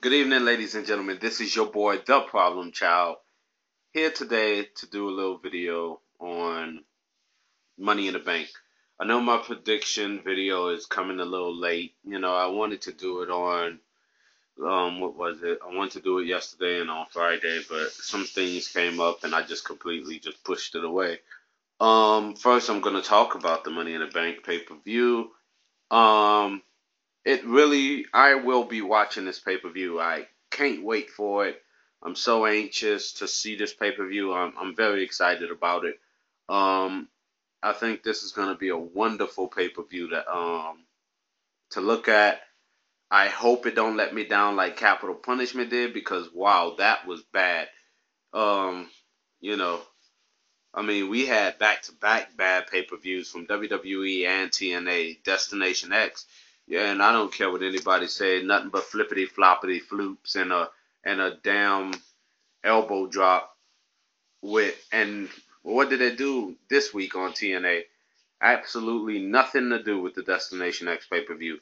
Good evening, ladies and gentlemen. This is your boy, The Problem Child, here today to do a little video on Money in the Bank. I know my prediction video is coming a little late. I wanted to do it on, what was it? I wanted to do it yesterday and on Friday, but some things came up and I just completely just pushed it away. First I'm going to talk about the Money in the Bank pay-per-view. Um, I will be watching this pay per view. I can't wait for it. I'm so anxious to see this pay per view. I'm very excited about it. Um, I think this is going to be a wonderful pay per view to look at. I hope it don't let me down like Capital Punishment did because wow, that was bad. Um, you know, we had back to back bad pay per views from WWE and TNA, Destination X. Yeah, and I don't care what anybody said, nothing but flippity floppity floops and a damn elbow drop and what did they do this week on TNA? Absolutely nothing to do with the Destination X pay per view.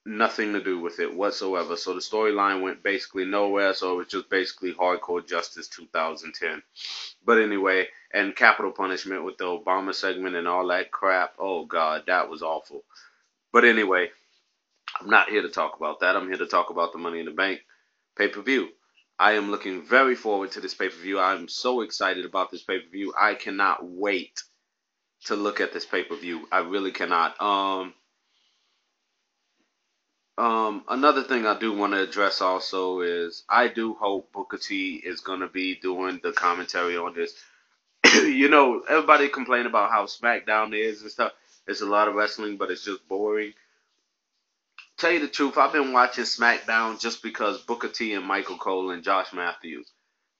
Nothing to do with it whatsoever. So the storyline went basically nowhere. So it was just basically Hardcore Justice 2010. But anyway, and Capital Punishment with the Obama segment and all that crap. Oh God, that was awful. But anyway, I'm not here to talk about that. I'm here to talk about the Money in the Bank pay per view. I am looking very forward to this pay per view. I'm so excited about this pay per view. I cannot wait to look at this pay per view. I really cannot. Another thing I do want to address also is I do hope Booker T is gonna be doing the commentary on this. Everybody complain about how SmackDown is and stuff. It's a lot of wrestling, but it's just boring. Tell you the truth, I've been watching SmackDown just because Booker T and Michael Cole and Josh Matthews.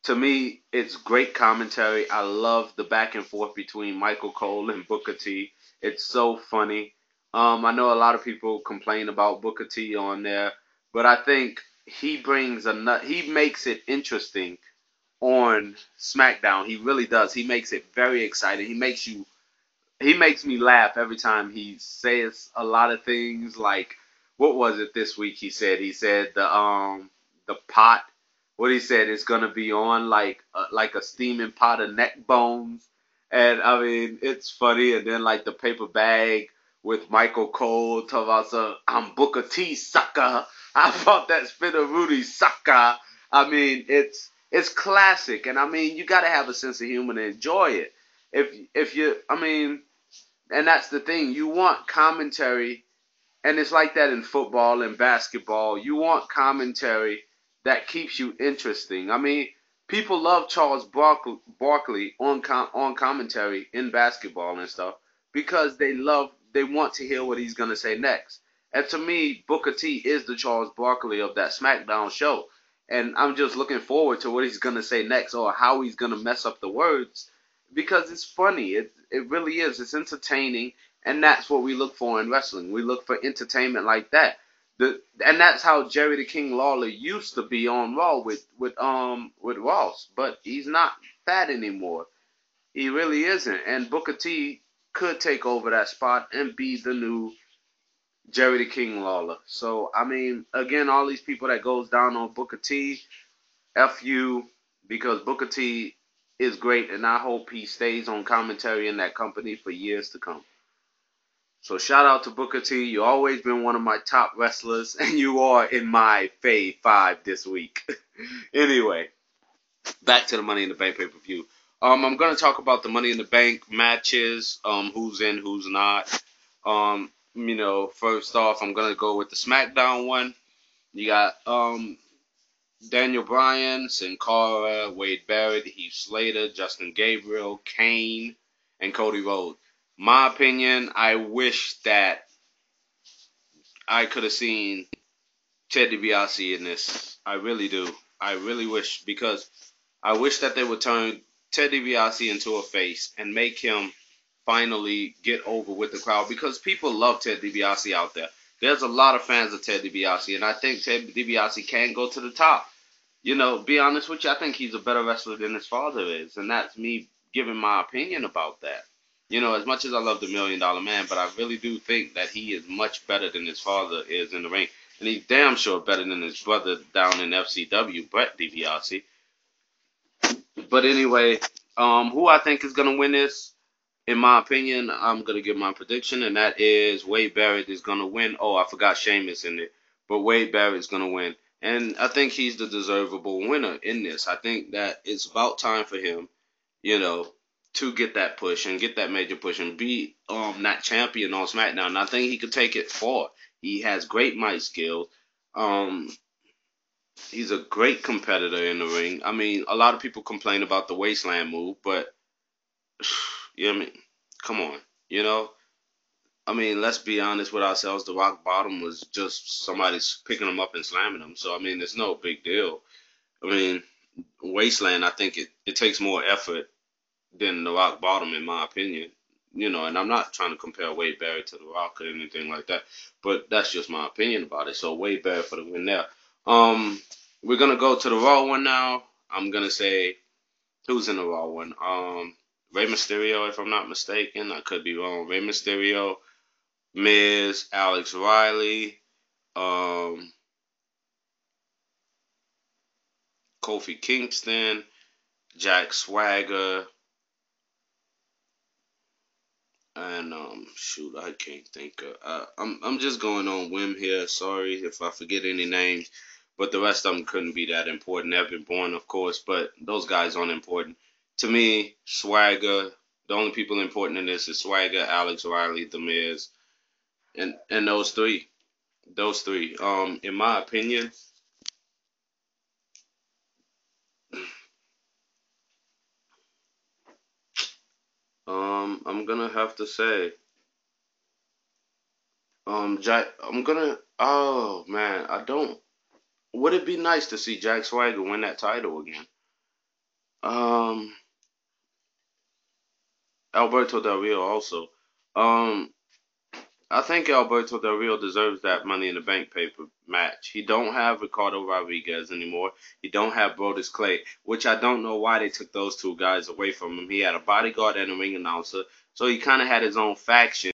To me, it's great commentary. I love the back and forth between Michael Cole and Booker T. It's so funny. I know a lot of people complain about Booker T on there, but I think he makes it interesting on SmackDown. He really does. He makes it very exciting. He makes me laugh every time he says a lot of things like what was it this week he said the pot what he said is gonna be on like a steaming pot of neck bones, and it's funny. And then like the paper bag with Michael Cole talking about some I'm Booker T sucker. I thought that Spinner Rudy sucker. It's classic, and you gotta have a sense of humor to enjoy it. If you and that's the thing. You want commentary, and it's like that in football and basketball. You want commentary that keeps you interesting. People love Charles Barkley on commentary in basketball and stuff because they want to hear what he's gonna say next. And to me, Booker T is the Charles Barkley of that SmackDown show. And I'm just looking forward to what he's gonna say next or how he's gonna mess up the words because it's funny. It really is. It's entertaining, and that's what we look for in wrestling. We look for entertainment like that. And that's how Jerry the King Lawler used to be on Raw with Ross, but he's not that anymore. He really isn't. And Booker T could take over that spot and be the new Jerry the King Lawler. So again, all these people that goes down on Booker T, F you, because Booker T is great, and I hope he stays on commentary in that company for years to come. So shout out to Booker T. You always been one of my top wrestlers, and you are in my Fave 5 this week. Anyway, back to the Money in the Bank pay-per-view. I'm going to talk about the Money in the Bank matches, who's in, who's not. First off, I'm going to go with the SmackDown one. You got Daniel Bryan, Sin Cara, Wade Barrett, Heath Slater, Justin Gabriel, Kane, and Cody Rhodes. My opinion, I wish that I could have seen Ted DiBiase in this. I really do. I really wish, because I wish that they would turn Ted DiBiase into a face and make him finally get over with the crowd, because people love Ted DiBiase out there. There's a lot of fans of Ted DiBiase, and I think Ted DiBiase can go to the top. Be honest with you, I think he's a better wrestler than his father is, and that's me giving my opinion about that. As much as I love the $1 Million Man, but I really do think that he is much better than his father is in the ring. and he's damn sure better than his brother down in FCW, Brett DiBiase. But anyway, who I think is gonna win this, in my opinion, I'm gonna give my prediction, and that is Wade Barrett is gonna win. Oh, I forgot Sheamus in it, but Wade Barrett's gonna win, and I think he's the deservable winner in this. I think that it's about time for him, you know, to get that push and get that major push and be that champion on SmackDown. And I think he could take it far. He has great mic skills. Um, he's a great competitor in the ring. I mean, a lot of people complain about the wasteland move, but you know what I mean? Come on, you know. I mean, let's be honest with ourselves. The rock bottom was just somebody picking him up and slamming him. So I mean, it's no big deal. I mean, wasteland. I think it takes more effort than the rock bottom, in my opinion. You know, and I'm not trying to compare Wade Barrett to the Rock or anything like that, but that's just my opinion about it. So Wade Barrett for the win there. Um, we're gonna go to the Raw one now. I'm gonna say who's in the Raw one. Rey Mysterio, if I'm not mistaken. I could be wrong. Rey Mysterio, Miz, Alex Riley, um, Kofi Kingston, Jack Swagger, and shoot, I can't think of. I'm just going on whim here. Sorry if I forget any names, but the rest of them couldn't be that important. Evan Bourne, of course, but those guys aren't important to me. Swagger. The only people important in this is Swagger, Alex Riley, The Miz, and those three. Those three. In my opinion, I'm gonna have to say, Jack. I'm gonna. Oh man, I don't. Would it be nice to see Jack Swagger win that title again? Um, Alberto Del Rio also. Um, I think Alberto Del Rio deserves that Money in the Bank paper match. He don't have Ricardo Rodriguez anymore. He don't have Brodus Clay, which I don't know why they took those two guys away from him. He had a bodyguard and a ring announcer, so he kind of had his own faction.